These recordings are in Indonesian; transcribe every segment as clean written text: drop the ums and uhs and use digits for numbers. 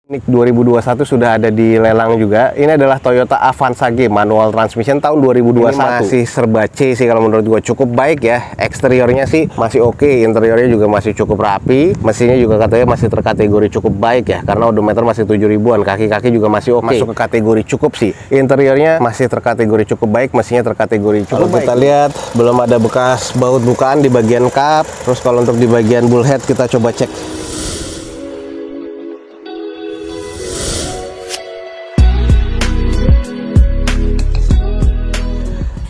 Ini 2021 sudah ada di lelang juga. Ini adalah Toyota Avanza G manual transmission tahun 2021. Ini masih serba C sih kalau menurut gua, cukup baik ya. Eksteriornya sih masih oke, interiornya juga masih cukup rapi. Mesinnya juga katanya masih terkategori cukup baik ya, karena odometer masih 7 ribuan, kaki-kaki juga masih oke. Masuk ke kategori cukup sih. Interiornya masih terkategori cukup baik, mesinnya terkategori cukup baik. Kita lihat belum ada bekas baut bukaan di bagian kap. Terus kalau untuk di bagian bullhead kita coba cek.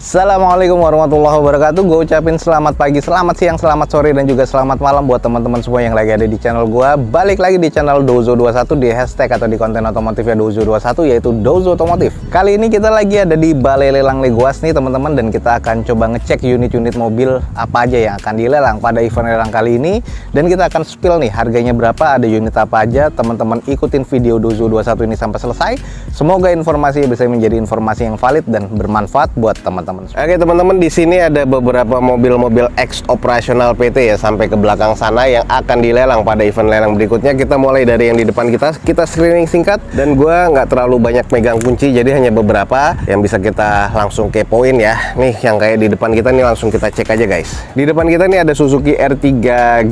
Assalamualaikum warahmatullahi wabarakatuh. Gue ucapin selamat pagi, selamat siang, selamat sore, dan juga selamat malam buat teman-teman semua yang lagi ada di channel gue. Balik lagi di channel Dozo21 di hashtag atau di konten otomotifnya Dozo21, yaitu Dozo Otomotif. Kali ini kita lagi ada di Balai Lelang Legoas nih teman-teman, dan kita akan coba ngecek unit-unit mobil apa aja yang akan dilelang pada event lelang kali ini. Dan kita akan spill nih harganya berapa, ada unit apa aja. Teman-teman ikutin video Dozo21 ini sampai selesai. Semoga informasi bisa menjadi informasi yang valid dan bermanfaat buat teman-teman. Oke teman-teman, di sini ada beberapa mobil-mobil ex operasional PT ya, sampai ke belakang sana yang akan dilelang pada event lelang berikutnya. Kita mulai dari yang di depan kita screening singkat, dan gue nggak terlalu banyak megang kunci, jadi hanya beberapa yang bisa kita langsung kepoin ya. Nih yang kayak di depan kita nih, langsung kita cek aja guys. Di depan kita nih ada Suzuki R3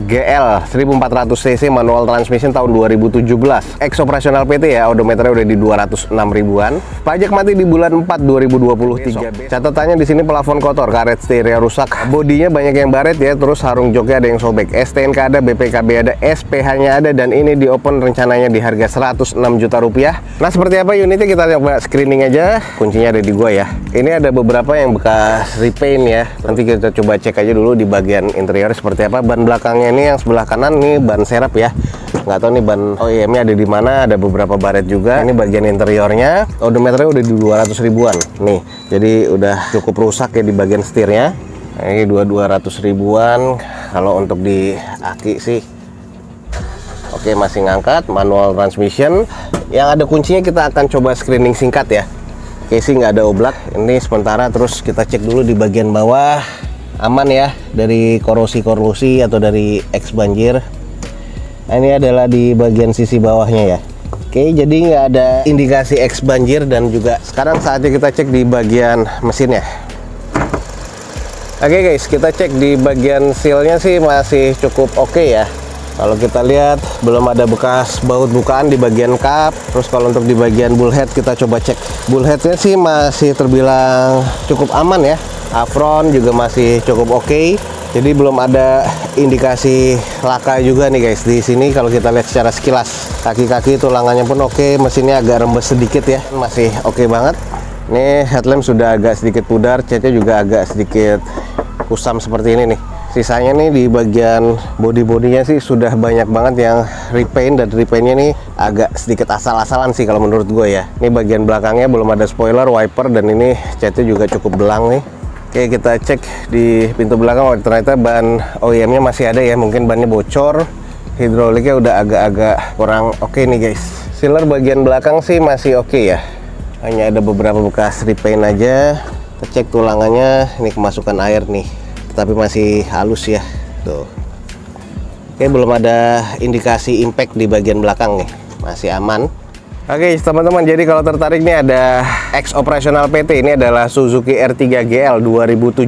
GL 1400 cc manual transmission tahun 2017, ex operasional PT ya, odometernya udah di 206 ribuan, pajak mati di bulan 4 2023. Catatannya di sini plafon kotor, karet stereo rusak, bodinya banyak yang baret ya, terus harung joknya ada yang sobek, STNK ada, BPKB ada, SPH-nya ada, dan ini di open rencananya di harga 106 juta rupiah. Nah seperti apa unitnya, kita coba screening aja. Kuncinya ada di gua ya. Ini ada beberapa yang bekas repaint ya, nanti kita coba cek aja dulu di bagian interior seperti apa. Ban belakangnya ini yang sebelah kanan nih ban serep ya, nggak tahu nih ban OEM-nya ada di mana, ada beberapa baret juga. Ini bagian interiornya, odometernya udah di 200 ribuan nih, jadi udah cukup rusak ya di bagian setirnya. Ini 200 ribuan. Kalau untuk di aki sih oke, masih ngangkat, manual transmission. Yang ada kuncinya kita akan coba screening singkat ya. Oke sih nggak ada oblak ini sementara. Terus kita cek dulu di bagian bawah, aman ya dari korosi atau dari eks banjir. Nah, ini adalah di bagian sisi bawahnya ya. Oke, jadi nggak ada indikasi eks banjir, dan juga sekarang saatnya kita cek di bagian mesinnya. Oke guys, kita cek di bagian sealnya sih masih cukup oke ya. Kalau kita lihat belum ada bekas baut bukaan di bagian kap. Terus kalau untuk di bagian bullhead kita coba cek. Bullheadnya sih masih terbilang cukup aman ya. Apron juga masih cukup oke. Jadi belum ada indikasi laka juga nih guys di sini. Kalau kita lihat secara sekilas, kaki-kaki tulangannya pun oke, mesinnya agak rembes sedikit ya, masih oke banget. Ini headlamp sudah agak sedikit pudar, catnya juga agak sedikit kusam seperti ini nih. Sisanya nih di bagian body-bodinya sih sudah banyak banget yang repaint, dan repaintnya nih agak sedikit asal-asalan sih kalau menurut gue ya. Ini bagian belakangnya belum ada spoiler, wiper, dan ini catnya juga cukup belang nih. Oke, kita cek di pintu belakang. Oh, ternyata ban OEM-nya masih ada ya, mungkin bannya bocor. Hidroliknya udah agak-agak kurang oke nih guys. Sealer bagian belakang sih masih oke ya, hanya ada beberapa bekas repaint aja. Kita cek tulangannya, ini kemasukan air nih, tapi masih halus ya tuh. Oke, belum ada indikasi impact di bagian belakang nih, masih aman. Oke teman-teman, jadi kalau tertarik nih ada ex operasional PT, ini adalah Suzuki R3 GL 2017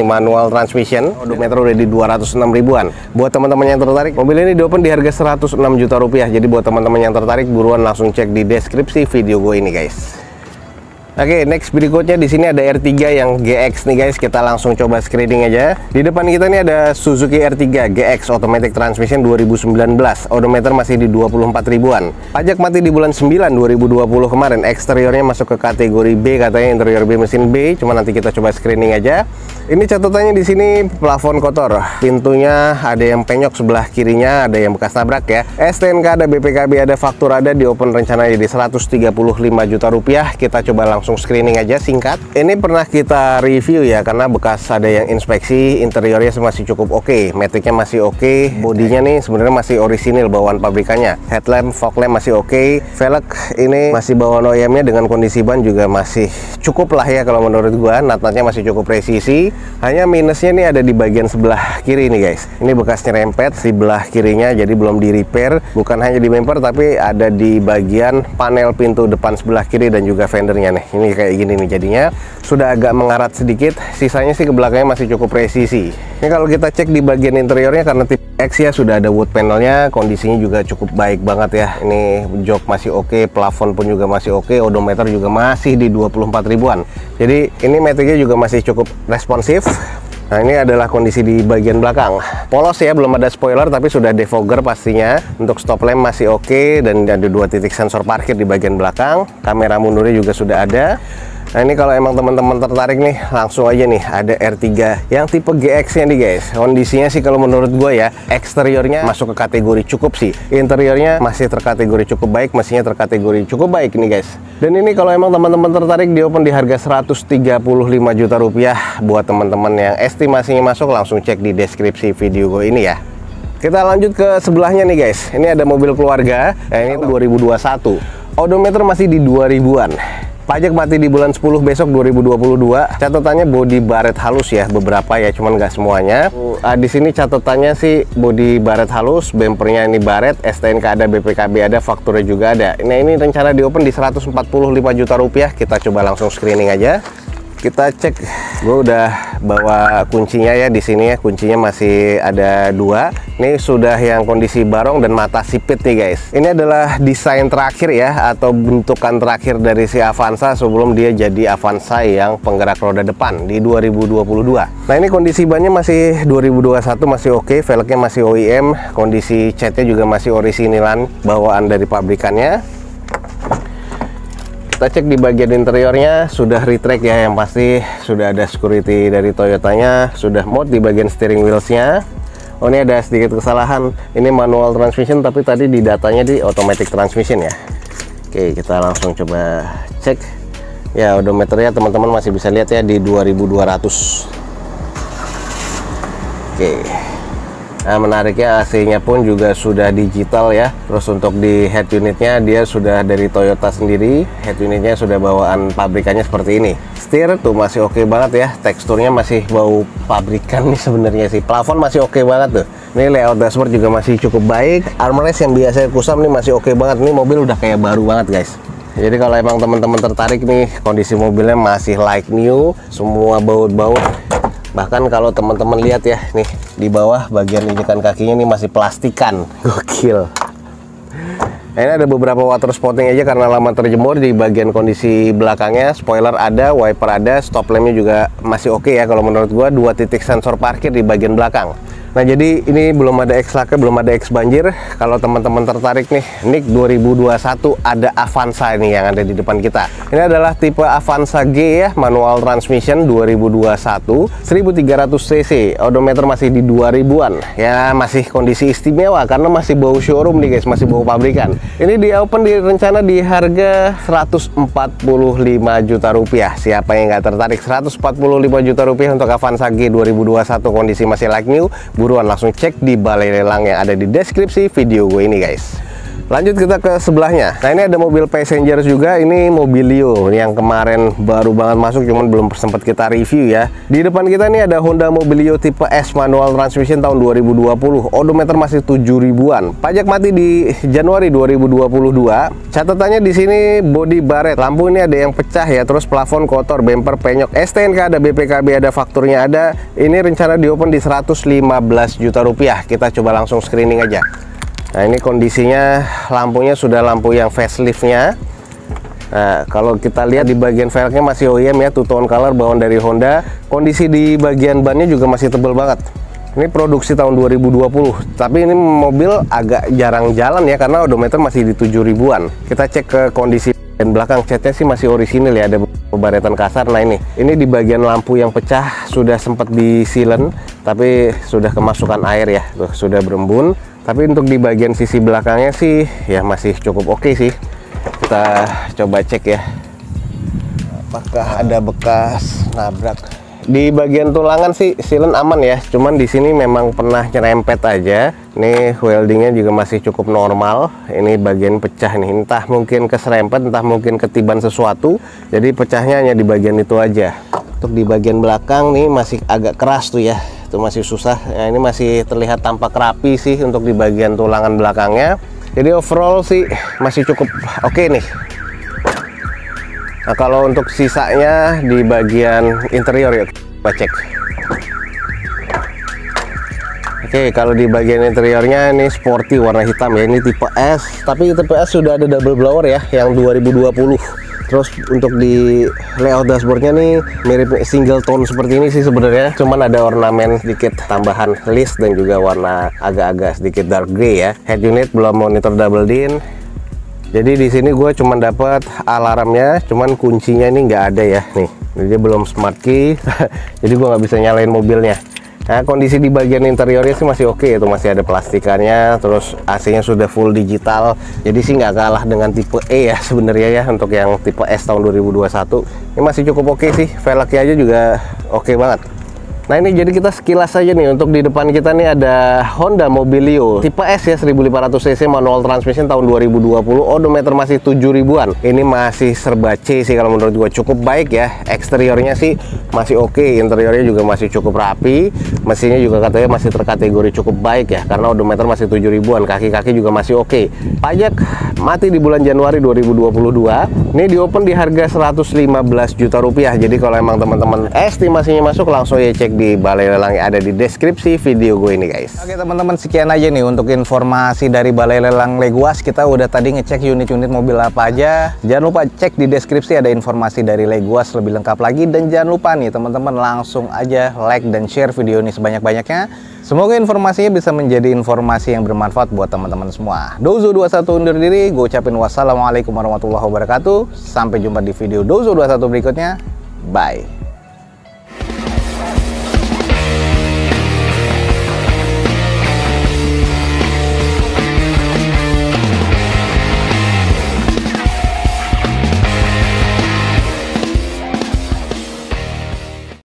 nih manual transmission, odometer udah di 206 ribuan. Buat teman-teman yang tertarik, mobil ini di open di harga 106 juta rupiah. Jadi buat teman-teman yang tertarik, buruan langsung cek di deskripsi video gue ini guys. Oke, next berikutnya di sini ada R3 yang GX nih guys. Kita langsung coba screening aja. Di depan kita nih ada Suzuki R3 GX Automatic Transmission 2019. Odometer masih di 24 ribuan. Pajak mati di bulan 9 2020 kemarin. Eksteriornya masuk ke kategori B, katanya interior B mesin B. Cuma nanti kita coba screening aja. Ini catatannya di sini plafon kotor. Pintunya ada yang penyok sebelah kirinya, ada yang bekas tabrak ya. STNK ada, BPKB ada, faktur ada, di open rencananya di 135 juta rupiah. Kita coba langsung langsung screening aja singkat. Ini pernah kita review ya, karena bekas ada yang inspeksi, interiornya masih cukup oke, maticnya masih oke, bodinya nih sebenarnya masih orisinil bawaan pabrikannya, headlamp, fog lamp masih oke, velg ini masih bawaan OEM-nya dengan kondisi ban juga masih cukup lah ya kalau menurut gua, nat-natnya masih cukup presisi. Hanya minusnya nih ada di bagian sebelah kiri nih guys, ini bekas nyerempet di belah kirinya, jadi belum di repair, bukan hanya di bumper tapi ada di bagian panel pintu depan sebelah kiri dan juga fendernya nih. Ini kayak gini nih jadinya, sudah agak mengarat sedikit, sisanya sih ke belakangnya masih cukup presisi. Ini kalau kita cek di bagian interiornya, karena tipe X ya sudah ada wood panelnya, kondisinya juga cukup baik banget ya. Ini jok masih oke, plafon pun juga masih oke, odometer juga masih di 24 ribuan. Jadi ini maticnya juga masih cukup responsif. Nah, ini adalah kondisi di bagian belakang. Polos ya, belum ada spoiler tapi sudah defogger pastinya. Untuk stop lamp masih oke, dan ada 2 titik sensor parkir di bagian belakang. Kamera mundurnya juga sudah ada. Nah, ini kalau emang teman-teman tertarik nih, langsung aja nih ada R3 yang tipe GX nya nih guys. Kondisinya sih kalau menurut gue ya, eksteriornya masuk ke kategori cukup sih. Interiornya masih terkategori cukup baik, mesinnya terkategori cukup baik nih guys. Dan ini kalau emang teman-teman tertarik, di open di harga 135 juta rupiah. Buat teman-teman yang estimasinya masuk, langsung cek di deskripsi video gue ini ya. Kita lanjut ke sebelahnya nih guys. Ini ada mobil keluarga, ini 2021. Odometer masih di 2000-an. Pajak mati di bulan 10 besok 2022. Catatannya body baret halus ya, beberapa ya, cuman nggak semuanya. Di sini catatannya sih body baret halus, bumpernya ini baret, STNK ada, BPKB ada, fakturnya juga ada. Nah, ini rencana di open di 145 juta rupiah. Kita coba langsung screening aja. Kita cek, gue udah bawa kuncinya ya di sini ya, kuncinya masih ada 2. Ini sudah yang kondisi barong dan mata sipit nih guys. Ini adalah desain terakhir ya, atau bentukan terakhir dari si Avanza sebelum dia jadi Avanza yang penggerak roda depan di 2022. Nah, ini kondisi bannya masih 2021, masih oke, velgnya masih OEM, kondisi catnya juga masih orisinilan bawaan dari pabrikannya. Kita cek di bagian interiornya, sudah retract ya, yang pasti sudah ada security dari Toyotanya, sudah mod di bagian steering wheelsnya. Oh, ini ada sedikit kesalahan, ini manual transmission tapi tadi di datanya di automatic transmission ya. Oke, kita langsung coba cek ya. Odometernya teman-teman masih bisa lihat ya di 2200. Oke. Nah, menariknya AC-nya pun juga sudah digital ya. Terus untuk di head unitnya dia sudah dari Toyota sendiri. Head unitnya sudah bawaan pabrikannya seperti ini. Setir tuh masih oke banget ya. Teksturnya masih bau pabrikan nih sebenarnya sih. Plafon masih oke banget tuh. Ini layout dashboard juga masih cukup baik. Armrest yang biasa kusam nih masih oke banget. Ini mobil udah kayak baru banget guys. Jadi kalau emang teman-teman tertarik nih, kondisi mobilnya masih like new, semua baut-baut. Bahkan kalau teman-teman lihat ya, nih di bawah bagian injekan kakinya nih masih plastikan. Gokil. Nah, ini ada beberapa water spotting aja karena lama terjemur di bagian kondisi belakangnya. Spoiler ada, wiper ada, stop lampnya juga masih oke ya kalau menurut gua. 2 titik sensor parkir di bagian belakang. Nah, jadi ini belum ada X laka, belum ada X banjir. Kalau teman-teman tertarik nih, NIK 2021 ada Avanza ini yang ada di depan kita. Ini adalah tipe Avanza G ya, manual transmission 2021, 1300 cc, odometer masih di 2000-an. Ya, masih kondisi istimewa karena masih bau showroom nih guys, masih bau pabrikan. Ini di open di rencana di harga 145 juta rupiah. Siapa yang nggak tertarik? 145 juta rupiah untuk Avanza G 2021, kondisi masih like new. Buruan langsung cek di balai lelang yang ada di deskripsi video gue ini guys. Lanjut kita ke sebelahnya. Nah, ini ada mobil passenger juga. Ini Mobilio yang kemarin baru banget masuk, cuman belum sempat kita review ya. Di depan kita nih ada Honda Mobilio tipe S manual transmission tahun 2020. Odometer masih 7000-an. Pajak mati di Januari 2022. Catatannya di sini body baret. Lampu ini ada yang pecah ya. Terus plafon kotor, bumper penyok. STNK ada, BPKB ada, fakturnya ada. Ini rencana di open di 115 juta rupiah. Kita coba langsung screening aja. Nah, ini kondisinya lampunya sudah lampu yang faceliftnya. Nah, kalau kita lihat di bagian velgnya masih OEM ya, two tone color bawaan dari Honda. Kondisi di bagian bannya juga masih tebal banget. Ini produksi tahun 2020, tapi ini mobil agak jarang jalan ya karena odometer masih di 7000-an. Kita cek ke kondisi dan belakang, catnya sih masih orisinil ya, ada baretan kasar. Nah, ini di bagian lampu yang pecah sudah sempat di sealant, tapi sudah kemasukan air ya, sudah berembun. Tapi untuk di bagian sisi belakangnya sih ya masih cukup oke sih. Kita coba cek ya. apakah ada bekas nabrak. Di bagian tulangan sih silen aman ya, cuman di sini memang pernah nyerempet aja. Ini weldingnya juga masih cukup normal. Ini bagian pecah nih, entah mungkin keserempet, entah mungkin ketiban sesuatu, jadi pecahnya hanya di bagian itu aja. Untuk di bagian belakang nih masih agak keras tuh ya, itu masih susah. Nah, ini masih terlihat tampak rapi sih untuk di bagian tulangan belakangnya. Jadi overall sih masih cukup oke nih. Nah, kalau untuk sisanya di bagian interior ya kita cek. Oke, kalau di bagian interiornya ini sporty warna hitam ya, ini tipe S, tapi tipe S sudah ada double blower ya yang 2020. Terus untuk di layout dashboardnya nih mirip single tone seperti ini sih sebenarnya, cuman ada ornamen sedikit tambahan list dan juga warna agak-agak sedikit dark gray ya. Head unit belum monitor double din. Jadi di sini gue cuman dapat alarmnya, cuman kuncinya ini nggak ada ya nih. Dia belum smart key, jadi gue nggak bisa nyalain mobilnya. Nah, kondisi di bagian interiornya sih masih oke, itu masih ada plastikannya, terus AC-nya sudah full digital. Jadi sih nggak kalah dengan tipe E ya sebenarnya ya untuk yang tipe S tahun 2021. Ini masih cukup oke sih, velgnya aja juga oke banget. Nah ini jadi kita sekilas saja nih, untuk di depan kita nih ada Honda Mobilio tipe S ya, 1500 cc manual transmission tahun 2020, odometer masih 7000-an. Ini masih serba C sih kalau menurut gua, cukup baik ya. Eksteriornya sih masih oke, interiornya juga masih cukup rapi. Mesinnya juga katanya masih terkategori cukup baik ya, karena odometer masih 7000-an, kaki-kaki juga masih oke. Pajak mati di bulan Januari 2022. Ini di open di harga 115 juta rupiah. Jadi kalau emang teman-teman estimasinya masuk, langsung ya cek di balai lelang yang ada di deskripsi video gue ini guys. Oke teman-teman, sekian aja nih untuk informasi dari balai lelang Leguas. Kita udah tadi ngecek unit-unit mobil apa aja. Jangan lupa cek di deskripsi, ada informasi dari Leguas lebih lengkap lagi. Dan jangan lupa nih teman-teman, langsung aja like dan share video ini sebanyak-banyaknya. Semoga informasinya bisa menjadi informasi yang bermanfaat buat teman-teman semua. Dozo21 undur diri, gue ucapin wassalamualaikum warahmatullahi wabarakatuh. Sampai jumpa di video Dozo21 berikutnya. Bye.